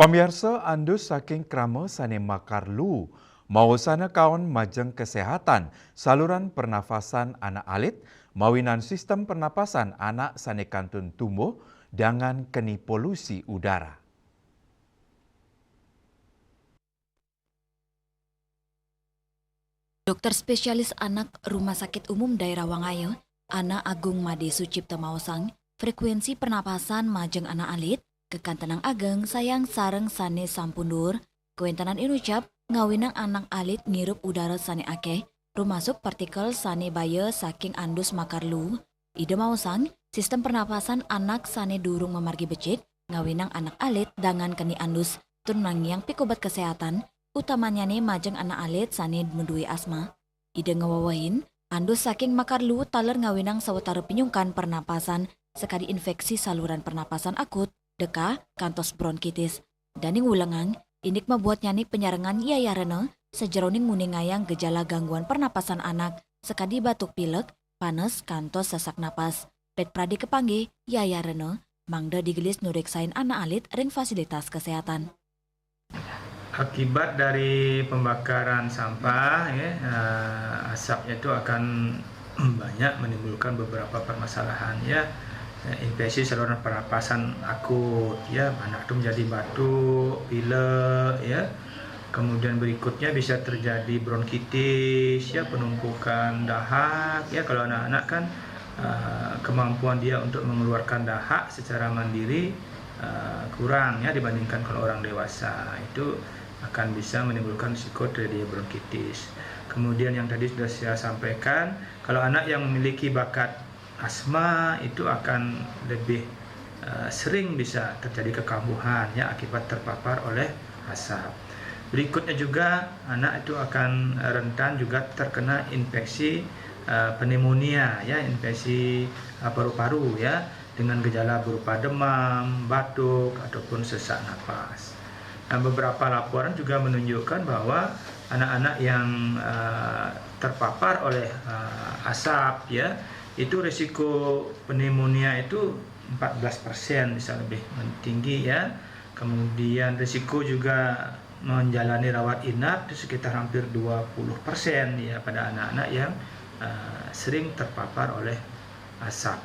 Pemirsa andus saking krama sane makarlu, mau sana kawan majeng kesehatan, saluran pernafasan anak alit, mawinan sistem pernapasan anak sane kantun tumbuh, dengan keni polusi udara. Dokter spesialis anak Rumah Sakit Umum Daerah Wangayo, Ana Agung Made Sucipto Mausang, frekuensi pernapasan majeng anak alit, kekantenang ageng sayang sareng sane sampundur, kewentanan inucap ngawinang anak alit ngirup udara sane akeh, rumasuk partikel sane baye saking andus makarlu, ide Mausang, sistem pernapasan anak sane durung memargi becik, ngawinang anak alit dengan keni andus, tunang yang pikobat kesehatan, utamanya nih majeng anak alit sane mendui asma. Ide ngawawahin, andus saking makarlu taler ngawinang sawetara penyungkan pernapasan sekali infeksi saluran pernapasan akut, deka, kantos bronkitis. Daning ulengang, indik membuat nyanik penyarengan yayarene sejeroning muningayang gejala gangguan pernapasan anak sekadi batuk pilek, panas, kantos sesak napas. Pet pradi kepangge, yayarene, mangda digelis nureksain anak alit ring fasilitas kesehatan. Akibat dari pembakaran sampah, asapnya itu akan banyak menimbulkan beberapa permasalahan, infeksi saluran pernapasan akut, anak itu menjadi batuk, pilek, kemudian berikutnya bisa terjadi bronkitis, penumpukan dahak, kalau anak-anak kan kemampuan dia untuk mengeluarkan dahak secara mandiri kurang dibandingkan kalau orang dewasa, itu akan bisa menimbulkan risiko terjadi bronkitis. Kemudian yang tadi sudah saya sampaikan, kalau anak yang memiliki bakat asma itu akan lebih sering bisa terjadi kekambuhan akibat terpapar oleh asap. Berikutnya juga anak itu akan rentan juga terkena infeksi pneumonia, infeksi paru-paru, dengan gejala berupa demam, batuk, ataupun sesak napas. Nah, beberapa laporan juga menunjukkan bahwa anak-anak yang terpapar oleh asap, itu risiko pneumonia itu 14% bisa lebih tinggi, Kemudian risiko juga menjalani rawat inap itu sekitar hampir 20% pada anak-anak yang sering terpapar oleh asap.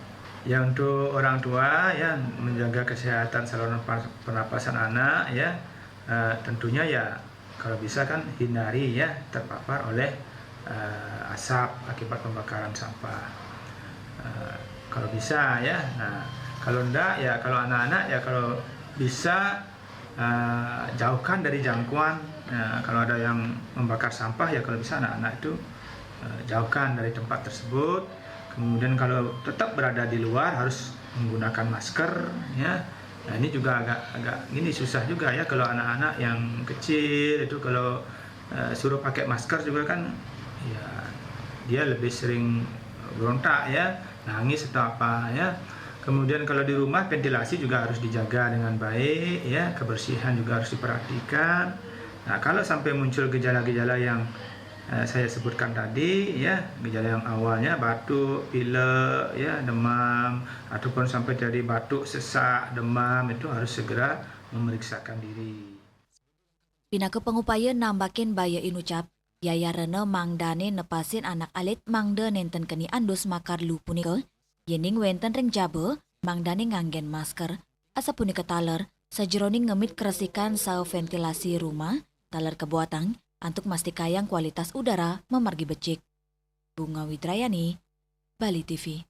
Untuk orang tua menjaga kesehatan saluran pernapasan anak, tentunya kalau bisa kan hindari terpapar oleh asap akibat pembakaran sampah. Kalau bisa Nah, kalau enggak kalau anak-anak kalau bisa jauhkan dari jangkauan. Kalau ada yang membakar sampah kalau bisa anak-anak itu jauhkan dari tempat tersebut. Kemudian kalau tetap berada di luar harus menggunakan masker, Nah, ini juga agak susah juga kalau anak-anak yang kecil itu kalau suruh pakai masker juga kan dia lebih sering berontak, nangis atau apa, Kemudian kalau di rumah ventilasi juga harus dijaga dengan baik, kebersihan juga harus diperhatikan. Nah, kalau sampai muncul gejala-gejala yang saya sebutkan tadi, gejala yang awalnya batuk, pilek, demam, ataupun sampai dari batuk, sesak, demam, itu harus segera memeriksakan diri. Pinake pengupaya nambakin baya inucap, yayarene mangdane nepasin anak alit mangda nenten keni andus makarlu punika, yening wenten ring jabe, mangdane nganggen masker, asa punika taler, sejeroning ngemit keresikan sao ventilasi rumah, taler kebuatan, antuk mastikayang kualitas udara memargi becik. Bunga Widrayani, Bali TV.